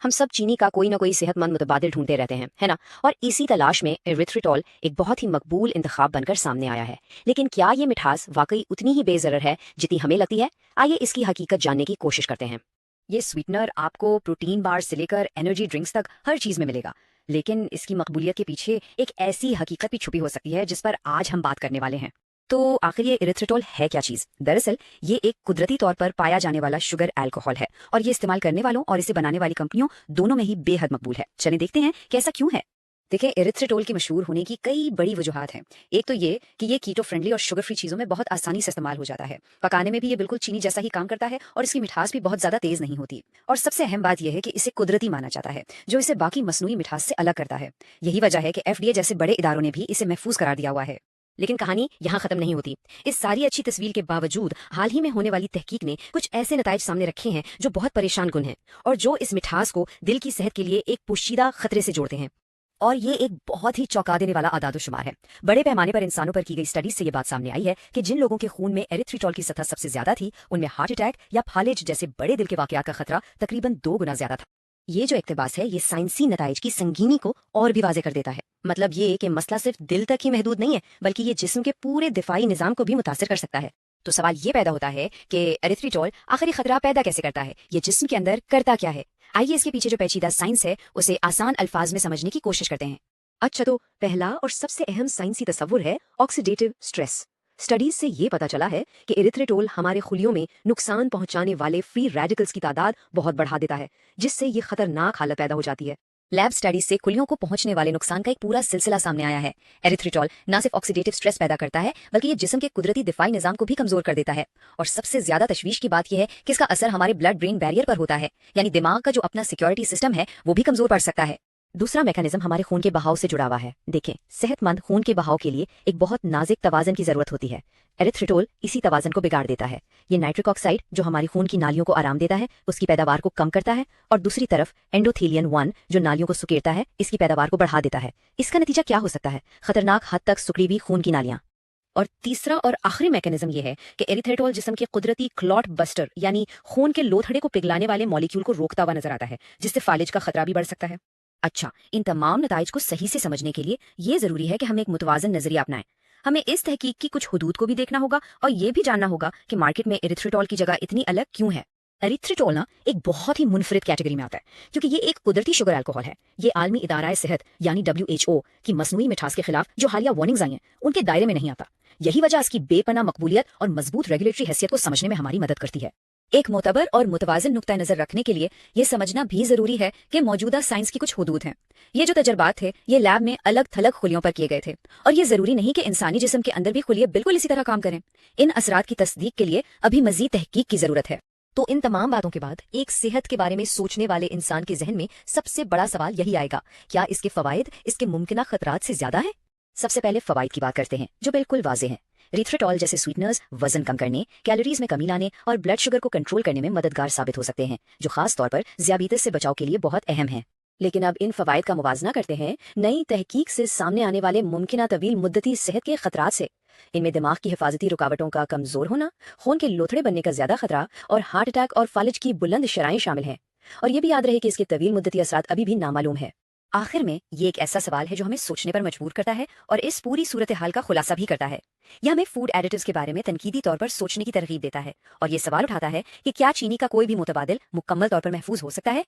हम सब चीनी का कोई ना कोई सेहतमंद मुतबादिल ढूंढते रहते हैं, है ना। और इसी तलाश में एरिथ्रिटोल एक बहुत ही मकबूल इंतखाब बनकर सामने आया है। लेकिन क्या ये मिठास वाकई उतनी ही बेज़रर है जितनी हमें लगती है? आइए इसकी हकीकत जानने की कोशिश करते हैं। ये स्वीटनर आपको प्रोटीन बार से लेकर एनर्जी ड्रिंक्स तक हर चीज़ में मिलेगा, लेकिन इसकी मकबूलियत के पीछे एक ऐसी हकीकत भी छुपी हो सकती है जिस पर आज हम बात करने वाले हैं। तो आखिर ये एरिथ्रिटोल है क्या चीज़? दरअसल ये एक कुदरती तौर पर पाया जाने वाला शुगर अल्कोहल है, और ये इस्तेमाल करने वालों और इसे बनाने वाली कंपनियों दोनों में ही बेहद मकबूल है। चलिए देखते हैं कि ऐसा क्यों है। देखिए, एरिथ्रिटोल के मशहूर होने की कई बड़ी वजूहात हैं। एक तो ये कि ये कीटो फ्रेंडली और शुगर फ्री चीज़ों में बहुत आसानी से इस्तेमाल हो जाता है। पकाने में भी ये बिल्कुल चीनी जैसा ही काम करता है, और इसकी मिठास भी बहुत ज़्यादा तेज़ नहीं होती। और सबसे अहम बात यह है कि इसे कुदरती माना जाता है, जो इसे बाकी मसनूई मिठास से अलग करता है। यही वजह है कि FDA जैसे बड़े इदारों ने भी इसे महफूज करार दिया हुआ है। लेकिन कहानी यहाँ खत्म नहीं होती। इस सारी अच्छी तस्वीर के बावजूद हाल ही में होने वाली तहकीक ने कुछ ऐसे नताइज सामने रखे हैं जो बहुत परेशान कुन हैं, और जो इस मिठास को दिल की सेहत के लिए एक पोशीदा खतरे से जोड़ते हैं। और ये एक बहुत ही चौंका देने वाला आदादोशुमार है। बड़े पैमाने पर इंसानों पर की गई स्टडीज से ये बात सामने आई है कि जिन लोगों के खून में एरिथ्रिटोल की सतह सबसे ज्यादा थी, उनमें हार्ट अटैक या फालिज जैसे बड़े दिल के वाकयात का खतरा तकरीबन 2 गुना ज्यादा था। ये जो इक्तबास है, ये साइंसी नताइज की संगीनी को और भी वाजे कर देता है। मतलब ये कि मसला सिर्फ दिल तक ही महदूद नहीं है, बल्कि ये जिस्म के पूरे दिफाई निजाम को भी मुतासिर कर सकता है। तो सवाल ये पैदा होता है कि एरिथ्रिटोल आखिरी खतरा पैदा कैसे करता है, ये जिस्म के अंदर करता क्या है। आइए इसके पीछे जो पेचीदा साइंस है उसे आसान अल्फाज में समझने की कोशिश करते हैं। अच्छा, तो पहला और सबसे अहम साइंसी तस्वुर है ऑक्सीडेटिव स्ट्रेस। स्टडीज से ये पता चला है कि एरिथ्रिटोल हमारे खुलियों में नुकसान पहुंचाने वाले फ्री रेडिकल्स की तादाद बहुत बढ़ा देता है, जिससे ये खतरनाक हालत पैदा हो जाती है। लैब स्टडीज से खुलियों को पहुंचने वाले नुकसान का एक पूरा सिलसिला सामने आया है। एरिथ्रिटोल न सिर्फ ऑक्सीडेटिव स्ट्रेस पैदा करता है, बल्कि ये जिस्म के कुदरती दिफाई निजाम को भी कमजोर कर देता है। और सबसे ज्यादा तशवीश की बात यह है कि इसका असर हमारे ब्लड ब्रेन बैरियर पर होता है, यानी दिमाग का जो अपना सिक्योरिटी सिस्टम है वो भी कमजोर पड़ सकता है। दूसरा मैकेनिज्म हमारे खून के बहाव से जुड़ा हुआ है। देखें, सेहतमंद खून के बहाव के लिए एक बहुत नाजुक तवाज़न की जरूरत होती है। एरिथ्रिटोल इसी तवाज़न को बिगाड़ देता है। ये नाइट्रिक ऑक्साइड जो हमारी खून की नालियों को आराम देता है, उसकी पैदावार को कम करता है, और दूसरी तरफ एंडोथेलियन 1 जो नालियों को सुकेरता है, इसकी पैदावार को बढ़ा देता है। इसका नतीजा क्या हो सकता है? खतरनाक हद तक सुकड़ी हुई खून की नालियां। और तीसरा और आखिरी मैकेनिज्म ये है कि एरिथ्रिटोल जिस्म के कुदरती क्लॉट बस्टर यानी खून के लोथड़े को पिघलाने वाले मॉलिक्यूल को रोकता हुआ नजर आता है, जिससे फालिज का खतरा भी बढ़ सकता है। अच्छा, इन तमाम नताइज को सही से समझने के लिए ये जरूरी है कि हम एक मुतवाजन नजरिया अपनाएं। हमें इस तहकीक की कुछ हुदूद को भी देखना होगा, और ये भी जानना होगा कि मार्केट में एरिथ्रिटोल की जगह इतनी अलग क्यों है। एरिथ्रिटोल ना एक बहुत ही मुनफरिद कैटेगरी में आता है, क्योंकि ये एक कुदरती शुगर अल्कोहल है। ये आलमी इदारा सेहत यानी WHO की मसनूई मिठास के खिलाफ जो हालिया वार्निंग्स आई हैं, उनके दायरे में नहीं आता। यही वजह इसकी बेपना मकबूलियत और मजबूत रेगुलेटरी हैसियत को समझने में हमारी मदद करती है। एक मोतबर और मुतवाज़िन नुक्ता नजर रखने के लिए ये समझना भी जरूरी है कि मौजूदा साइंस की कुछ हुदूद हैं। ये जो तजर्बात थे, ये लैब में अलग थलग खुलियों पर किए गए थे, और ये जरूरी नहीं कि इंसानी जिस्म के अंदर भी खुलिये बिल्कुल इसी तरह काम करें। इन असरात की तस्दीक के लिए अभी मजीद तहकीक की जरूरत है। तो इन तमाम बातों के बाद एक सेहत के बारे में सोचने वाले इंसान के जहन में सबसे बड़ा सवाल यही आएगा, क्या इसके फवायद इसके मुमकिन खतरात से ज्यादा है? सबसे पहले फवायद की बात करते हैं, जो बिल्कुल वाजे हैं। एरिथ्रिटोल जैसे स्वीटनर्स वजन कम करने, कैलोरीज में कमी लाने और ब्लड शुगर को कंट्रोल करने में मददगार साबित हो सकते हैं, जो खास तौर पर ज़ियाबीतिस से बचाव के लिए बहुत अहम है। लेकिन अब इन फवायद का मुवाजना करते हैं नई तहकीक से सामने आने वाले मुमकिन तवील मुद्दती सेहत के खतरात से। इनमें दिमाग की हिफाजती रुकावटों का कमजोर होना, खून के लोथड़े बनने का ज्यादा खतरा, और हार्ट अटैक और फालिज की बुलंद शराएं शामिल हैं। और ये भी याद रहे कि इसके तवील मुद्दती असरात अभी भी नामालूम है। आखिर में ये एक ऐसा सवाल है जो हमें सोचने पर मजबूर करता है, और इस पूरी सूरत हाल का खुलासा भी करता है। यह हमें फूड एडिटिव्स के बारे में तनकीदी तौर पर सोचने की तरगीब देता है, और ये सवाल उठाता है कि क्या चीनी का कोई भी मुतबादिल मुकम्मल तौर पर महफूज हो सकता है,